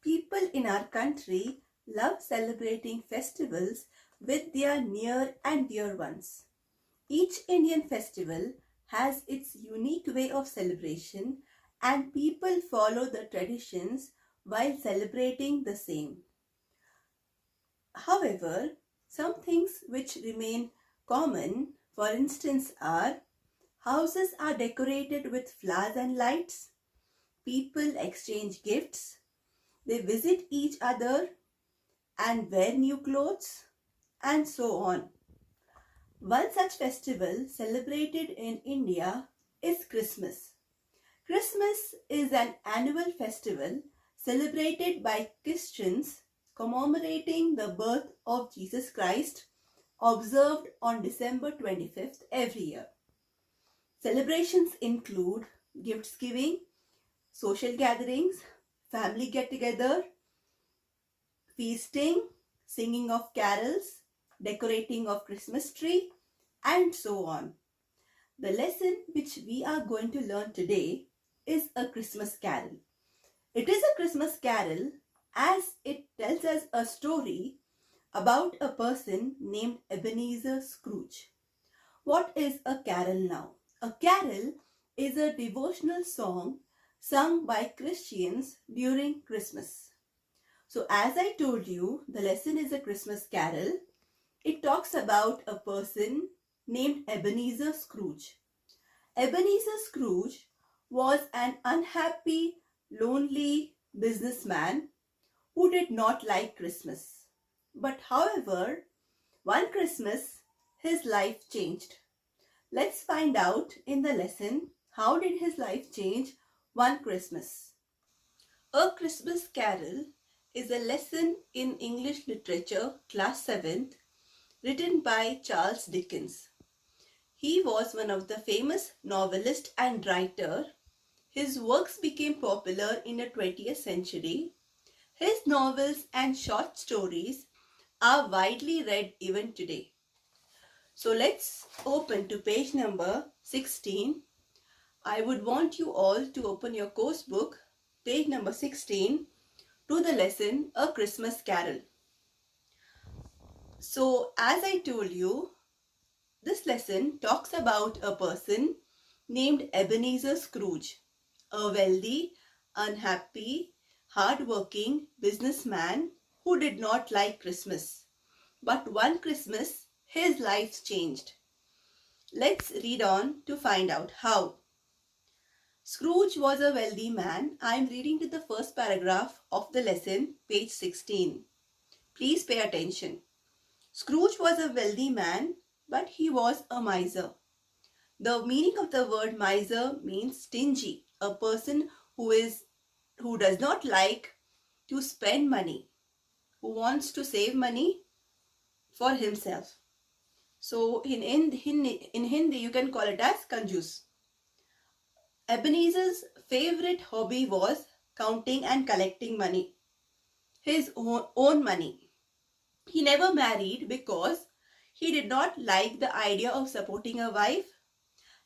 People in our country love celebrating festivals with their near and dear ones. Each Indian festival has its unique way of celebration, and people follow the traditions while celebrating the same. However, some things which remain common, for instance, are houses are decorated with flowers and lights, people exchange gifts, they visit each other and wear new clothes, and so on. One such festival celebrated in India is Christmas. Christmas is an annual festival celebrated by Christians commemorating the birth of Jesus Christ, observed on December 25th every year. Celebrations include gifts giving, social gatherings, family get together, feasting, singing of carols, decorating of Christmas tree, and so on. The lesson which we are going to learn today is a Christmas carol. It is a Christmas carol as it tells us a story about a person named Ebenezer Scrooge. What is a carol now? A carol is a devotional song sung by Christians during Christmas. So as I told you, the lesson is a Christmas carol. It talks about a person named Ebenezer Scrooge. Ebenezer Scrooge was an unhappy, lonely businessman who did not like Christmas. But however, one Christmas, his life changed. Let's find out in the lesson how did his life change one Christmas. A Christmas Carol is a lesson in English literature, class 7th, written by Charles Dickens. He was one of the famous novelist and writer. His works became popular in the 20th century. His novels and short stories are widely read even today. So let's open to page number 16. I would want you all to open your course book, page number 16, to the lesson A Christmas Carol. So as I told you, this lesson talks about a person named Ebenezer Scrooge, a wealthy, unhappy, hard-working businessman who did not like Christmas. But one Christmas, his life changed. Let's read on to find out how. Scrooge was a wealthy man. I am reading to the first paragraph of the lesson, page 16. Please pay attention. Scrooge was a wealthy man, but he was a miser. The meaning of the word miser means stingy, a person who does not like to spend money, who wants to save money for himself. So in Hindi you can call it as kanjus. Ebenezer's favorite hobby was counting and collecting money, his own money. He never married because he did not like the idea of supporting a wife.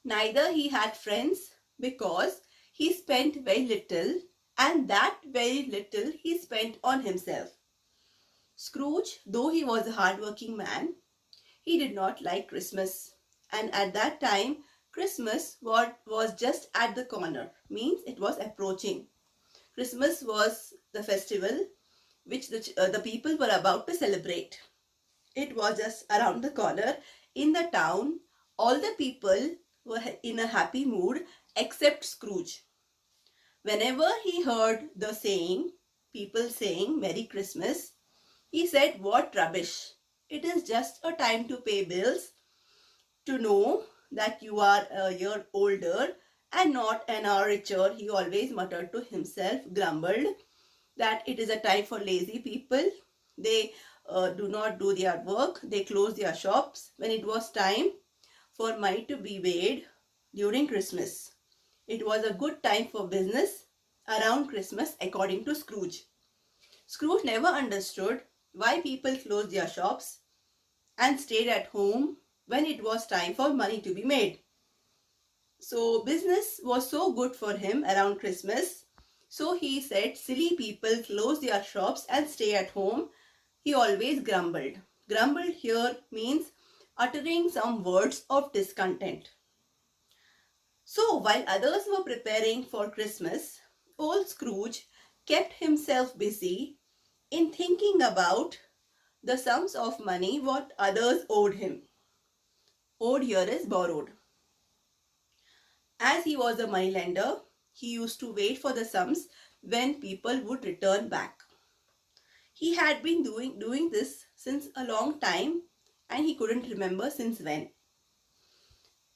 Neither he had friends because he spent very little, and that very little he spent on himself. Scrooge, though he was a hard-working man, he did not like Christmas. And at that time, Christmas was just at the corner, means it was approaching. Christmas was the festival which the people were about to celebrate. It was just around the corner in the town. All the people were in a happy mood except Scrooge. Whenever he heard the saying, people saying Merry Christmas, he said, "What rubbish. It is just a time to pay bills, to know that you are a year older and not an hour richer." He always muttered to himself, grumbled that it is a time for lazy people. They do not do their work. They close their shops when it was time for money to be made during Christmas. It was a good time for business around Christmas according to Scrooge. Scrooge never understood why people closed their shops and stayed at home when it was time for money to be made. So business was so good for him around Christmas. So he said, silly people close their shops and stay at home. He always grumbled. Grumbled here means uttering some words of discontent. So while others were preparing for Christmas, old Scrooge kept himself busy in thinking about the sums of money what others owed him. Owed here is borrowed. As he was a moneylender, he used to wait for the sums when people would return back. He had been doing this since a long time and he couldn't remember since when.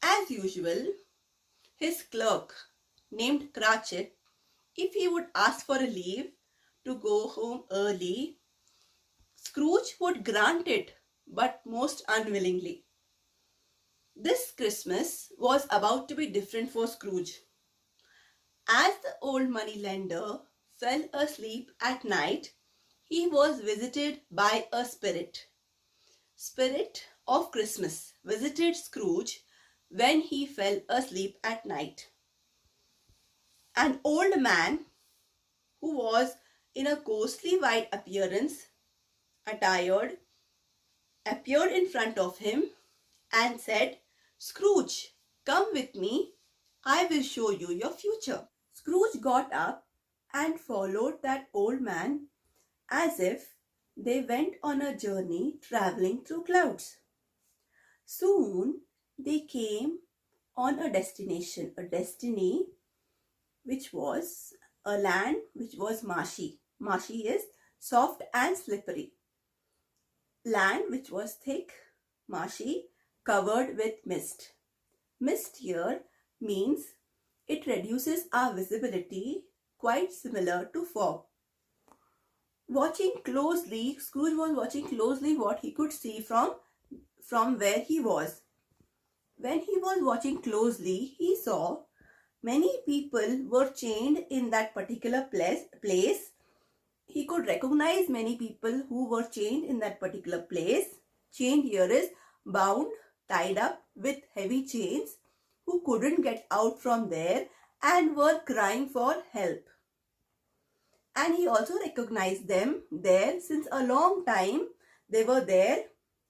As usual, his clerk named Cratchit, if he would ask for a leave to go home early, Scrooge would grant it, but most unwillingly. This Christmas was about to be different for Scrooge. As the old moneylender fell asleep at night, he was visited by a spirit. Spirit of Christmas visited Scrooge when he fell asleep at night. An old man who was in a ghostly white appearance, attired, appeared in front of him and said, Scrooge, come with me. I will show you your future. Scrooge got up and followed that old man as if they went on a journey traveling through clouds. Soon they came on a destination, a destiny which was a land which was marshy. Marshy is soft and slippery. Land which was thick, marshy, covered with mist. Mist here means it reduces our visibility, quite similar to fog. Watching closely, Scrooge was watching closely what he could see from where he was. When he was watching closely, he saw many people were chained in that particular place. He could recognize many people who were chained in that particular place. Chained here is bound, tied up with heavy chains, who couldn't get out from there and were crying for help. And he also recognized them there since a long time. They were there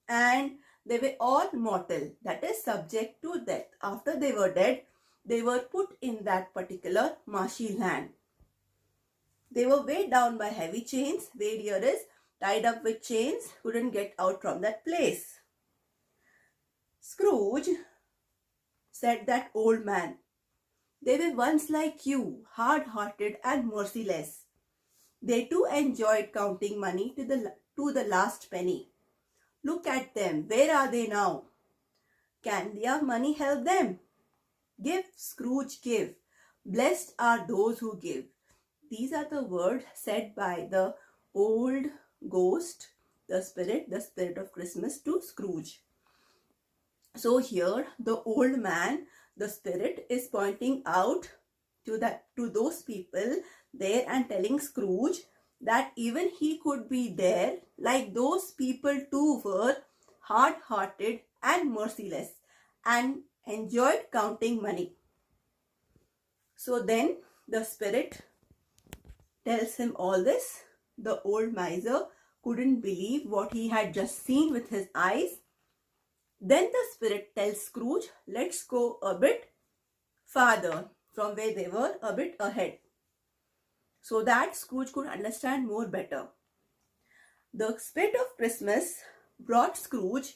and they were all mortal, that is subject to death. After they were dead, they were put in that particular marshy land. They were weighed down by heavy chains. Weighed here is tied up with chains, couldn't get out from that place. Scrooge said that old man, they were once like you, hard-hearted and merciless. They too enjoyed counting money to the last penny. Look at them. Where are they now? Can their money help them? Give, Scrooge, give. Blessed are those who give. These are the words said by the old ghost, the spirit of Christmas, to Scrooge. So here the old man, the spirit, is pointing out to those people there and telling Scrooge that even he could be there, like those people too were hard-hearted and merciless and enjoyed counting money. So then the spirit tells him all this. The old miser couldn't believe what he had just seen with his eyes. Then the spirit tells Scrooge, let's go a bit farther from where they were, a bit ahead, so that Scrooge could understand more better. The spirit of Christmas brought Scrooge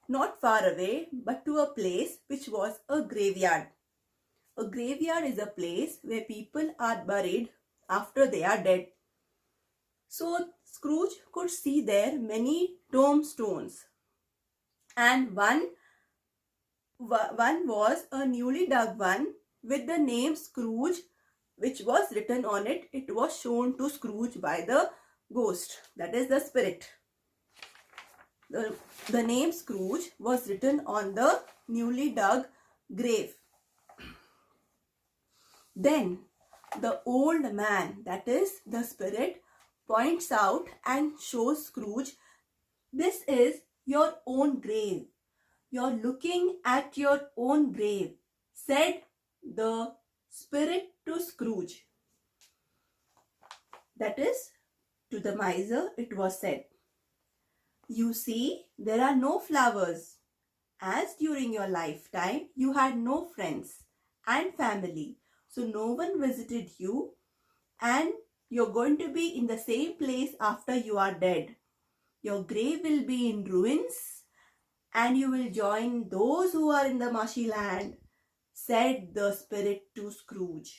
not far away, but to a place which was a graveyard. A graveyard is a place where people are buried after they are dead. So Scrooge could see there many tombstones, and one was a newly dug one with the name Scrooge, which was written on it. It was shown to Scrooge by the ghost, that is the spirit. The name Scrooge was written on the newly dug grave. Then the old man, that is the spirit, points out and shows Scrooge, this is your own grave. You're looking at your own grave, said the spirit to Scrooge. That is, to the miser it was said, "You see, there are no flowers, as during your lifetime you had no friends and family, so no one visited you, and you're going to be in the same place after you are dead. Your grave will be in ruins, and you will join those who are in the marshy land," said the spirit to Scrooge.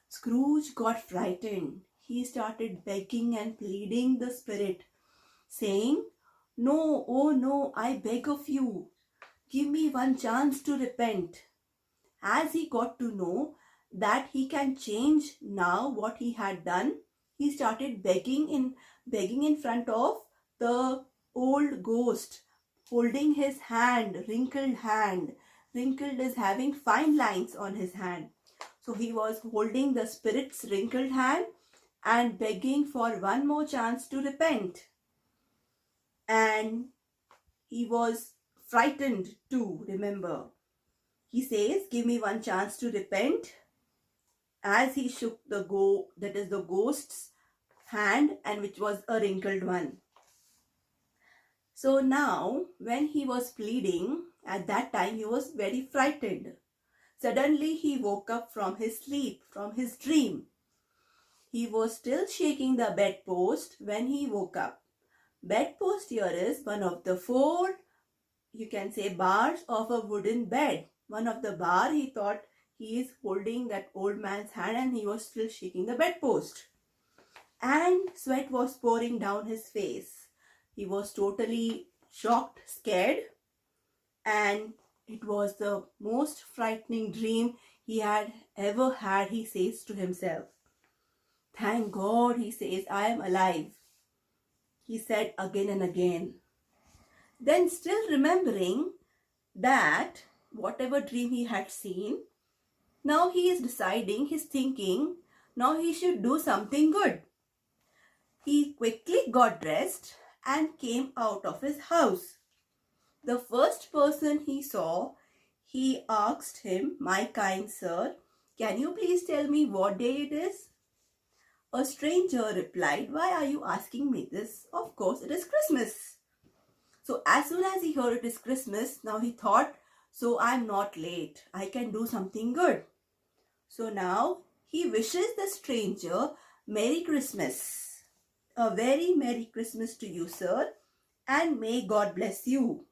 Scrooge got frightened. He started begging and pleading the spirit, saying, "No, oh no, I beg of you. Give me one chance to repent." As he got to know that he can change now what he had done, he started begging in front of the old ghost, holding his hand, wrinkled is having fine lines on his hand. So he was holding the spirit's wrinkled hand and begging for one more chance to repent. And he was frightened too, remember. He says, "Give me one chance to repent," as he shook the ghost's hand, and which was a wrinkled one. So now, when he was pleading, at that time he was very frightened. Suddenly he woke up from his sleep, from his dream. He was still shaking the bedpost when he woke up. Bedpost here is one of the four, you can say, bars of a wooden bed. One of the bar, he thought he is holding that old man's hand, and he was still shaking the bedpost. And sweat was pouring down his face. He was totally shocked, scared, and it was the most frightening dream he had ever had, he says to himself. "Thank God," he says, "I am alive," he said again and again. Then, still remembering that whatever dream he had seen, now he is deciding, he's thinking, now he should do something good. He quickly got dressed and came out of his house. The first person he saw, he asked him, "My kind sir, can you please tell me what day it is?" A stranger replied, "Why are you asking me this? Of course, it is Christmas." So as soon as he heard it is Christmas, now he thought, so I'm not late. I can do something good. So now he wishes the stranger Merry Christmas. "A very Merry Christmas to you, sir, and may God bless you,"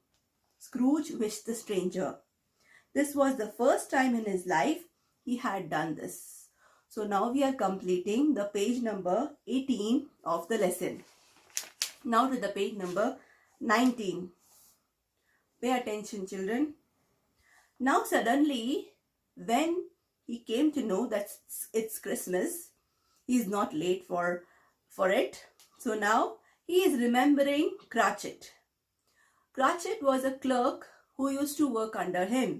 Scrooge wished the stranger. This was the first time in his life he had done this. So now we are completing the page number 18 of the lesson. Now to the page number 19. Pay attention, children. Now suddenly, when he came to know that it's Christmas, he is not late for it. So now he is remembering Cratchit. Cratchit was a clerk who used to work under him.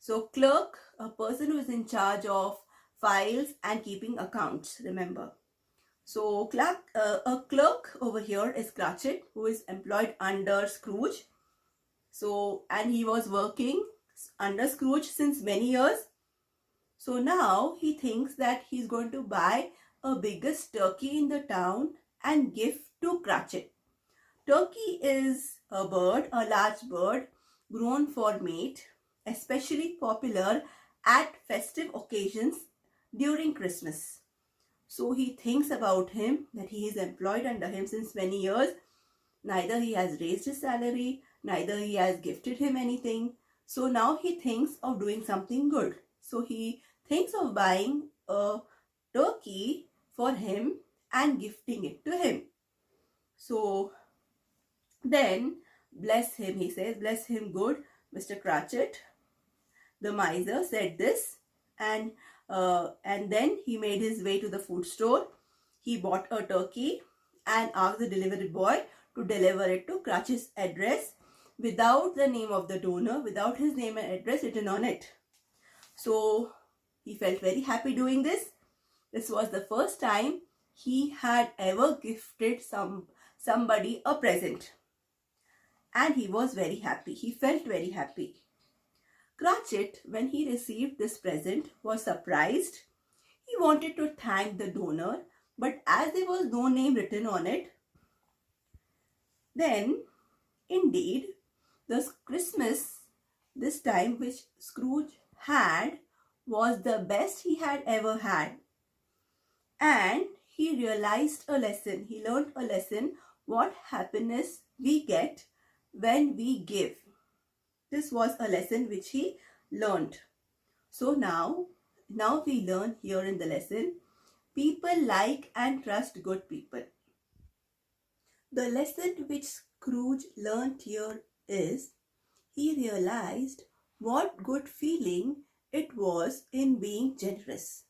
So clerk, a person who is in charge of files and keeping accounts, remember. So a clerk over here is Cratchit, who is employed under Scrooge. So, and he was working under Scrooge since many years. So now he thinks that he's going to buy a biggest turkey in the town and give to Cratchit. Turkey is a bird, a large bird, grown for meat, especially popular at festive occasions during Christmas. So he thinks about him, that he is employed under him since many years. Neither he has raised his salary, neither he has gifted him anything. So now he thinks of doing something good. So he thinks of buying a turkey for him and gifting it to him. So then, bless him, he says, "Bless him good, Mr. Cratchit." The miser said this, and then he made his way to the food store. He bought a turkey and asked the delivery boy to deliver it to Cratchit's address without the name of the donor, without his name and address written on it. So he felt very happy doing this. This was the first time he had ever gifted somebody a present. And he was very happy. He felt very happy. Cratchit, when he received this present, was surprised. He wanted to thank the donor, But as there was no name written on it, then indeed the Christmas this time which Scrooge had was the best he had ever had. And he realized a lesson. He learned a lesson what happiness we get when we give. This was a lesson which he learned. So now we learn here in the lesson, people like and trust good people. The lesson which Scrooge learnt here is he realized what good feeling it was in being generous.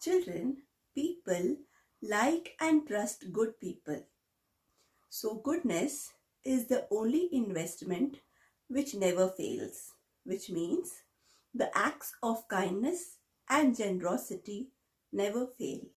Children, people like and trust good people. So goodness is the only investment which never fails, which means the acts of kindness and generosity never fail.